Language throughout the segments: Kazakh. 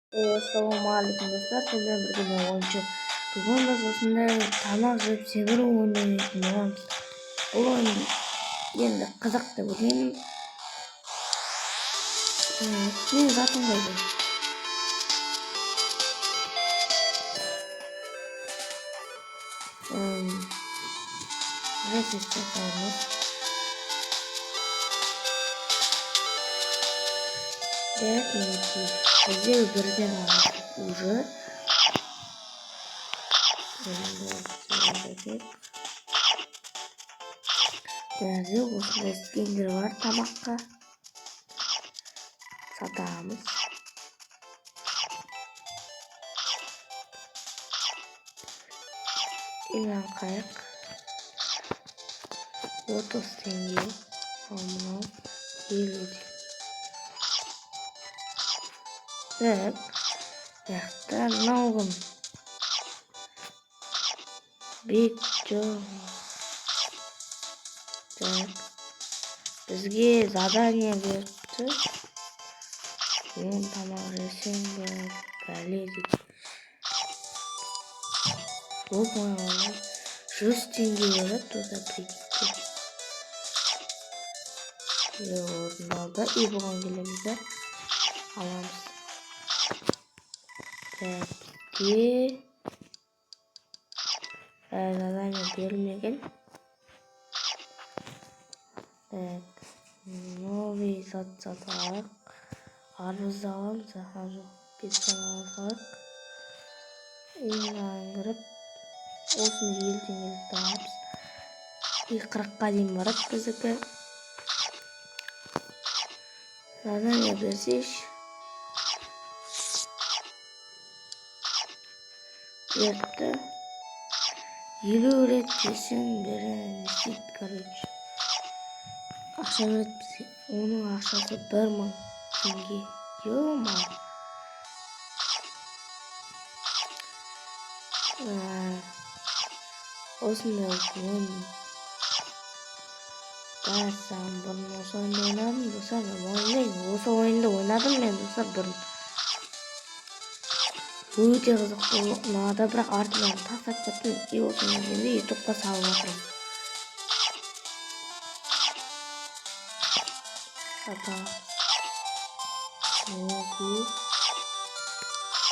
Assalomualaikum do'stlar, sizlar birga men o'yinchi. Bugun biz o'shanday tamoq yeb seviruv o'ynayotgan bo'lamiz. Bu o'yin endi qiziq deb o'ylayman. Men zaten bo'ldi. Reset yapalım. Evet, bize birden aldık уже. Bence bu skinler var tabakta. Satağımız. İlan kayak. 30 tenge. Onu 50. Evet. Yaxta navg'im. Big Joe. Так. Bizga задание berdi. Tamam resim gallerik. Bu boyalar 100 tenge verib tursa prikitdi. Yorulda İbrahim gelimize alamiz. Peki. Zadание berilmagan. Так. Новый satsak. Arız alalım. Hazır. Bir tane alsak. İlan girip. Olsun 50 tengelik alamiz. Bir 40'a дейін барады biziki. Zadание bersiz. Berdi. 50 üretkesin beresit короче. Akşa verip bize. Onun akşası 1000 tenge. Yoma. Olsun olsun. Ben bunu olsa oynadım. Dostlar ben oynayayım. Olsa oyunda oynadım ben dostlar bunu. Bu video kızık olmadı. Bırak artık taslak yaptım. İyi olsun. Şimdi YouTube'da sağladım. Hata. Oldu.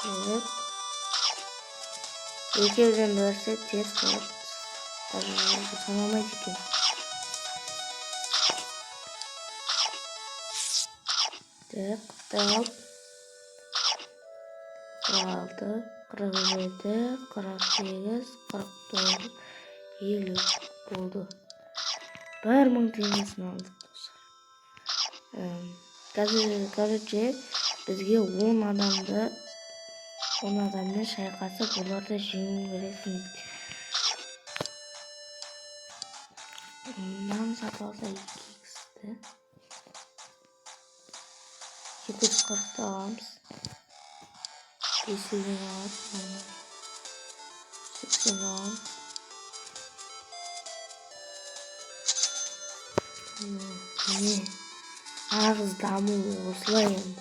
Evet. İki yüzden verse test var. Bu tamamen çıkıyor. Так. 46, 47, 48, 49, 50 oldu. 1000 tengesini aldık dostlar. Короче, bizge 10 adamla şayqasib ularda jengib berasing. Nam satib olsa 2x'ti. 740'da alamiz. 500 alıp 80 alıp ne? Ağız damı oslayın.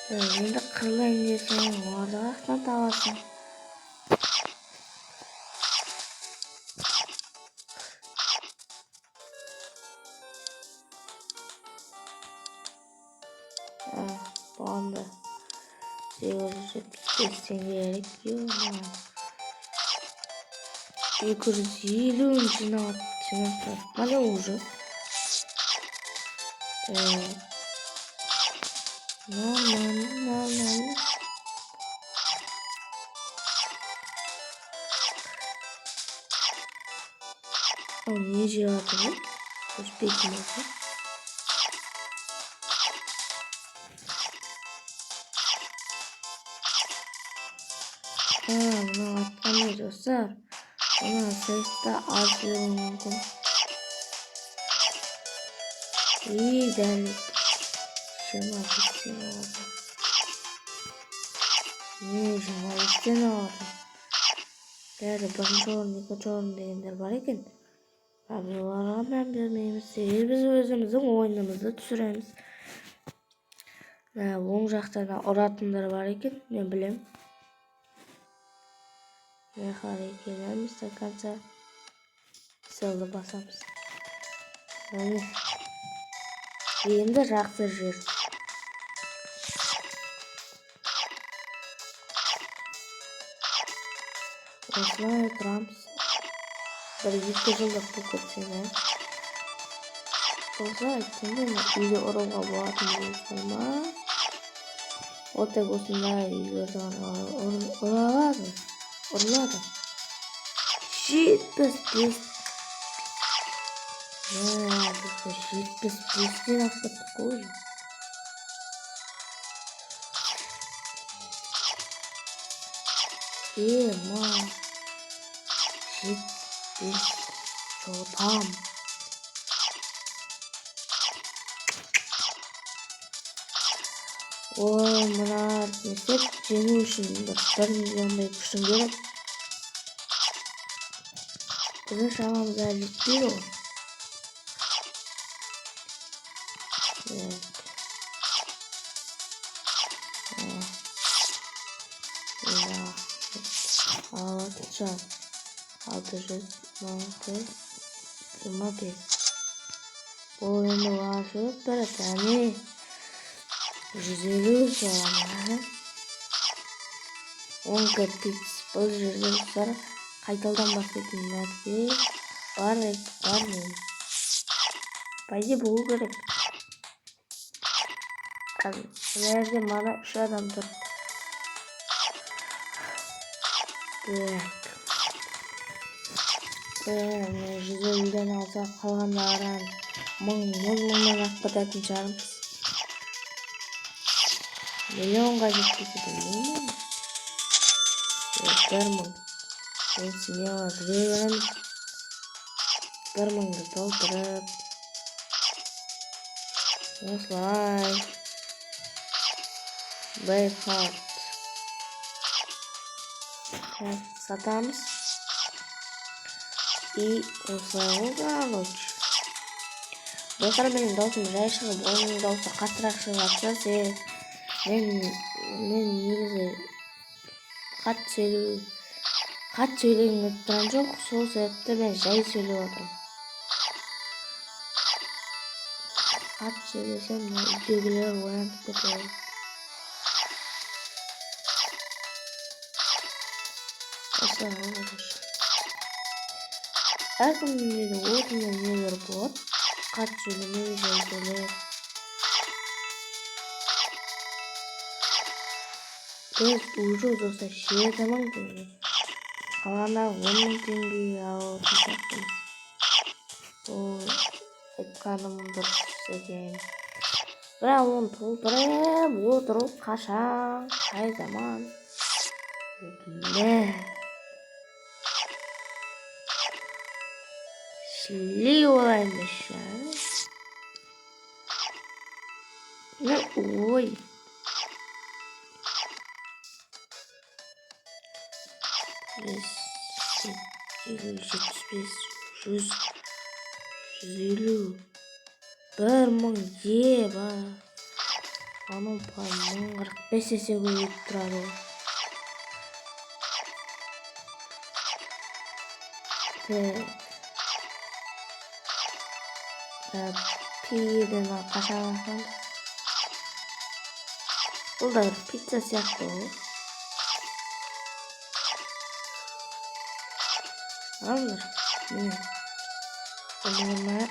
Şimdi kırlayın desen orada aktan tavasın. Bu anda 875 tengelik yok. 250 cinaat bana уже. Normal. O niye cevabı bu? Özbek'in oldu. Bunu atlamayız dostlar. Buna ses de az mümkün. İyi derlik. Şema bitsin orada. Ne şema bitsin orada. Derdi birinci orun, ikinci orun degenler var eken. Biz onlara ben bilmeyimiz. Biz özümüzün oyunumuzu düşüremiz. Оң жақтан ұратындар бар екен, мен білем. Қарай келеміз до конца. Селді басамыз. Енді жақсы жер. Осылай тұрамыз. Бір 2 жылдық бұл көтсене. Осылай айттende үйді ұруға болатын болсайма. Отек осындай үйлерден ұрылады. 75. 75'ten atlattık oğlum. Ma. 75. Tam. Mına mesela cemi üçün 1 milyonday kuşun gerek. Bizim şamamız əllik değil o. Evet. Ağlatacağım. 625. Bu oyunda ulaşıp bir tane 150 sonra 10 kapit bu жерден sonra қайтадан бастайтын нәрсе бар мен. Пайда болу керек. Мына жерде мана 3 адам тұр. Так. 150'ден алса қалғандарын 1000'dan ақпататын шығармыз. Миллионға жеткізді білмеймін. 1000. Мен смело жүре береміз. 1000'ды толтырып. Осылай. Бейхард. Сатамыз. И осылай олғалыч. Достар, менің даусым жай шығып, оның даусы қаттырақ шығып атса, мен негізі қат сөйлегім келіп тұрған жоқ, сол себепті мен жай сөйлеп отырмын. Қат сөйлесем, үйдегілер оянып кетеді. Осылай олғалыч. Әркімнің үйде отынның нелері болады. Қат сөйлемей, жай сөйлеп. Біз уже доста 7000 теңге. Қалғанда 10.000 теңге алып жатырмыз. Ол айтқаным дұрыс екен. Бірақ оны толтырып отыру қашан, қай заман. Шли олаймыш. Ой. Biz 75, 100, 150, 1000 eba. Anam payın 45 есе көбейіп тұрады. Пиден қашан ашамыз. Бұл да бір пицца сияқты ғой. Alır. Bunu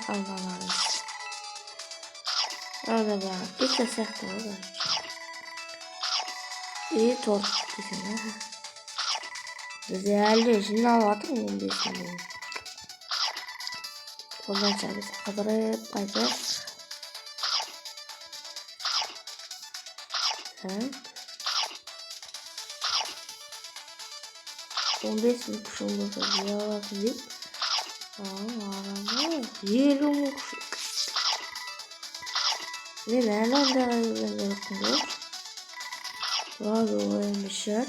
almalıyız. Orada bana pizza sektör olur. İyi tort desene. Güzelce şimdi almadım mı desene. Ondan sonra biz kaldırıp koyacağız. Evet. 15.000 kuşun olsa ziyaret deyip arama yerim kuşu. Ne nereden de yapıyor? Valla oynamışlar.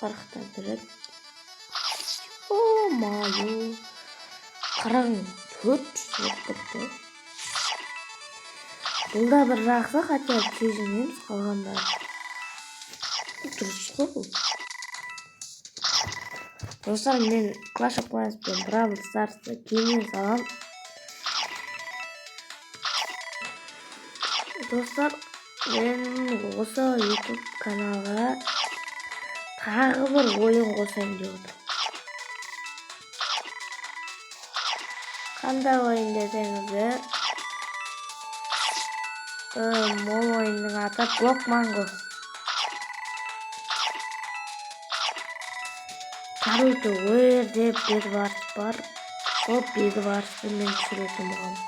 40'ta direkt. Mayo. 44 yaptı. Бұл да бір жақсы, хотя сезінеміз қалғандары. Дұрыс қой бұл. Достар, мен Clash of Clans пен Brawl Stars'ты кейіннен салам. Достар, мен осы YouTube каналға тағы бір ойын қосайын деп отырмын. Қандай ойын десеңіздер, ол ойынның аты Block Mango. Короче, ол жерде Bedwars бар. Сол Bedwars'ты мен түсіретін боламын.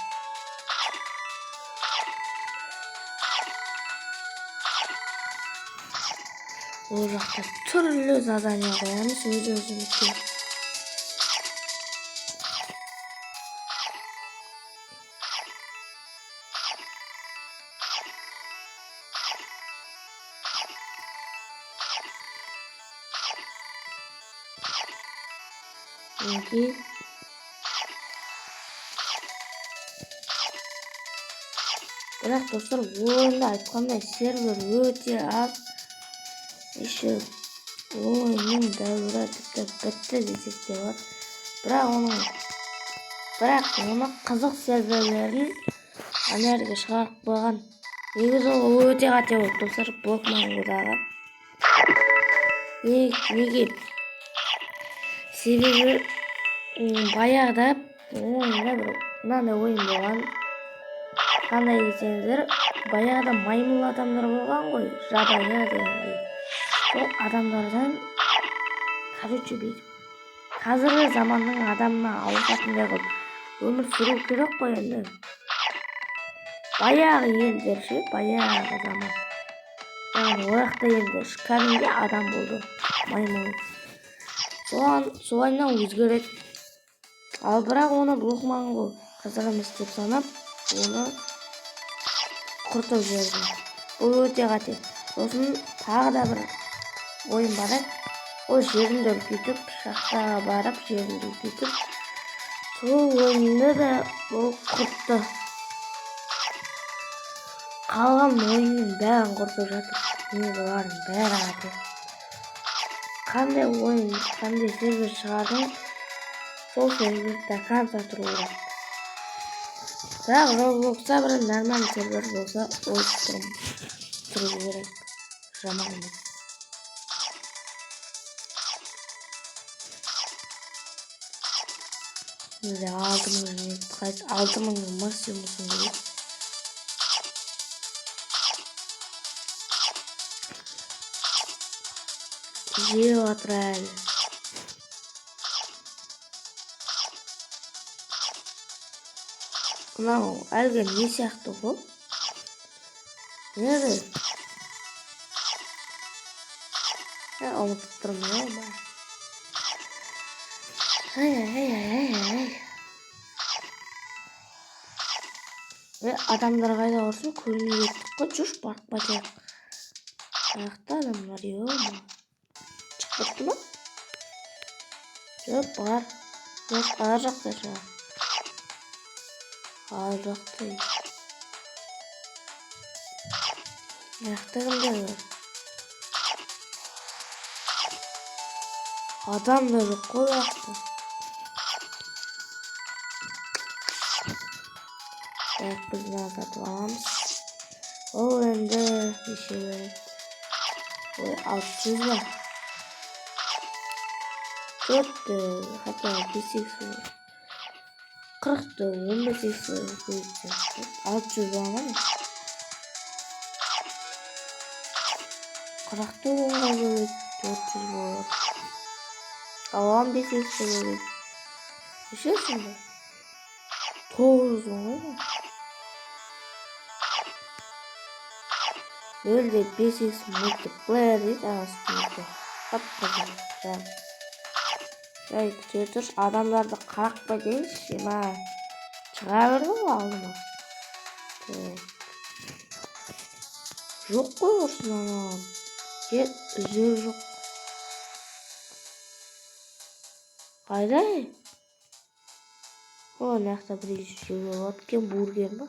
Ол жақта түрлі задания қоямыз өз-өзімізге. Бірақ достар, ойында айтқандай сервер өте аз. Еще ойынның дәуірі бітті десек те болады. Бірақ оны қызық серверлерін анерге шығарып қойған. Негізі ол өте қате болды достар, Block Mango'дағы. Неге? Себебі баяғыда ойында бір мынандай ойын болған. Қандай десеңіздер, баяғыда маймыл адамдар болған ғой, жабайы дегендей. Ол адамдардан короче бүйтіп қазіргі заманның адамына ауысатындай қылып өмір сүру керек қой енді. Баяғы елдер ше, баяғы заман. Яғни ояқта енді кәдімгі адам болды, маймыл. Солайынан өзгереді. Ал бірақ оны Block Mango қызық емес деп санап, оны құртып жіберді. Бұл өте қате. Сосын тағы да бір ойын бар. Ол жерінде үлкейтіп, шахтаға барып, жерінде үлкейтіп, сол ойынды да ол құртты. Қалған ойынның бәрін құртып жатыр. Олардың бәрі қате. Қандай ойын, қандай сервер шығардың, сол сервер до конца тұру керек. Бірақ Roblox'та бір нормальный сервер болса, ол тұру керек. Жаман емес. Şimdi 6.000 maksimumsun gibi. Geotrail. Мынау әлгі не сияқты ғой? Неді? Ұмытып тұрмын ба? Ай. Адамдар қайда құрсын, көрмей кеттік қой, жүш барып батайық. Аяқта адамдар, ема. Шықпытты ма? Жоқ, бар. Жоқ, ар жақта шығар. Ар жақта. Аяқта кімдер бар? Адам да жоқ қой аяқта. Biz назад аламыз. Ол енді неше береді? Ой, 600 ба? Көпті, хотя 5x 40-ты, 15x көйтті. 600 ба ма? 40-ты оңға көйді, 400 болады. Ал 15x көйді. Нешесін ба? 900 оңға ба? Öyle 5x multiplayer değil aslında. Kapatacağım. Şöyle tutuyor. Adamlar da kalkma değil şima. Çıkarır mı aldı? Evet. Yok koyuyorsun anam. Gel üzeri yok. Haydi. O ne kadar bir şey var. Kim burger mi?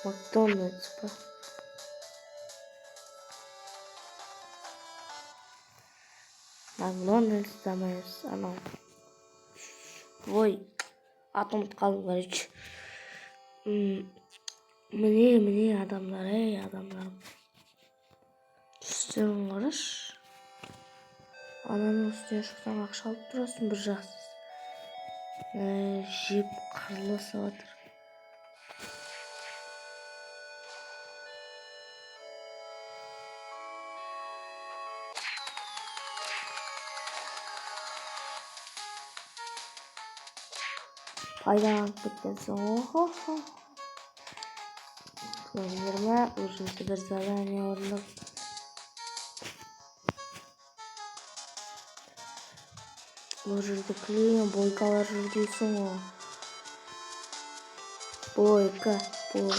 Макдональдс па? Макдональдс да емес, анау. Ой, атын ұмытып қалдым, короче. Міне адамдар, адамдарым. Түстерін қараш. Ананың үстіне шықсаң ақша алып тұрасың, бір жақсыз. Жеп қырылысы батыр. Пайдаланып кеткенсің, охо. Көрдіңдер ме? Өзімді бір задание орындап. Бұл жерде клеен бойкалар жүр дейсің ғой. Бойка дейм.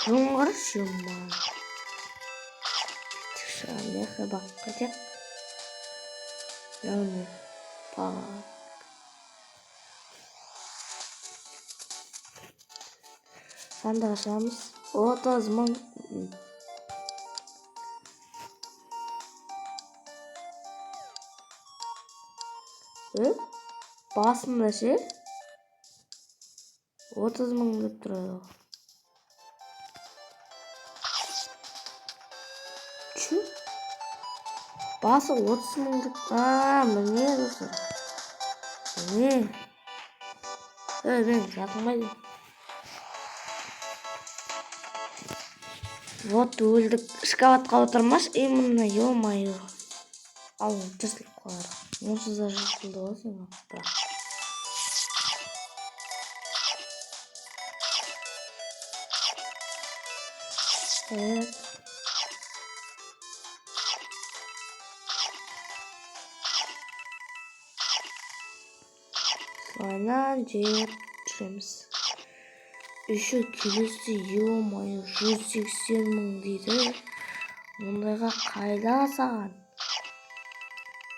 Түрін қарашы, маған. Меха баққа тек. Яғни, паға. Санды ашамыз. 30 мың. Басында ше 30 мың деп тұрады. Чу? Басы 30 мың деп... Міне достар. Міне. Мен жатылмайды. Вот өлдік. Шкафатқа отырмаш. Именно, ё-майо. Ал, тірсіліп қалар. Онсыз да жыртылды болсын. Бірақ. Солайынан жеп жүреміз. Үші келесі, ё-майо, 180 мың дейді. Мұндайға қайда саған?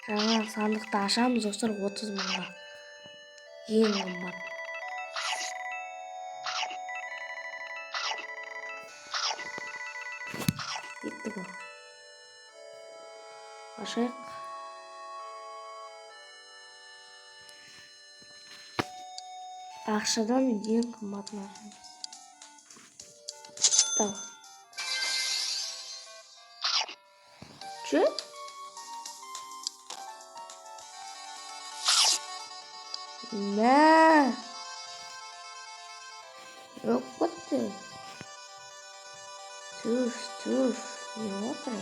Жаңа сандықты ашамыз, достар, 30 мыңға. Ең қымбат. Кетті бұл. Ашайық. Ақшадан ең қымбатын ашамыз. Тау. Чө? Мә. Жоқ көтті. Түш. Не отыр?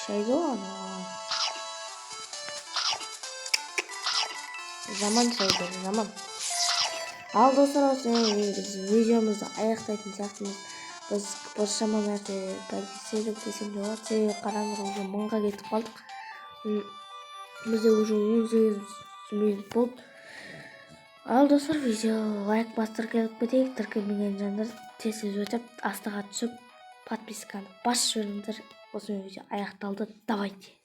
Шайды оған. Жаман шайды, жаман. Ал достар, осы видеомызды аяқтайтын сияқтымыз. Біз біршама нәрсе бәлкеседік десем де болады. Себебі қараңғы уже 1000-ға кетіп қалдық. Бізде уже 18 минут болды. Ал достар, видео лайк бастырып келіп кетейік. Тіркелмеген жандар тез өтіп, астыға түсіп, подписканы басып жіберіңдер. Осымен видео аяқталды. Давайте.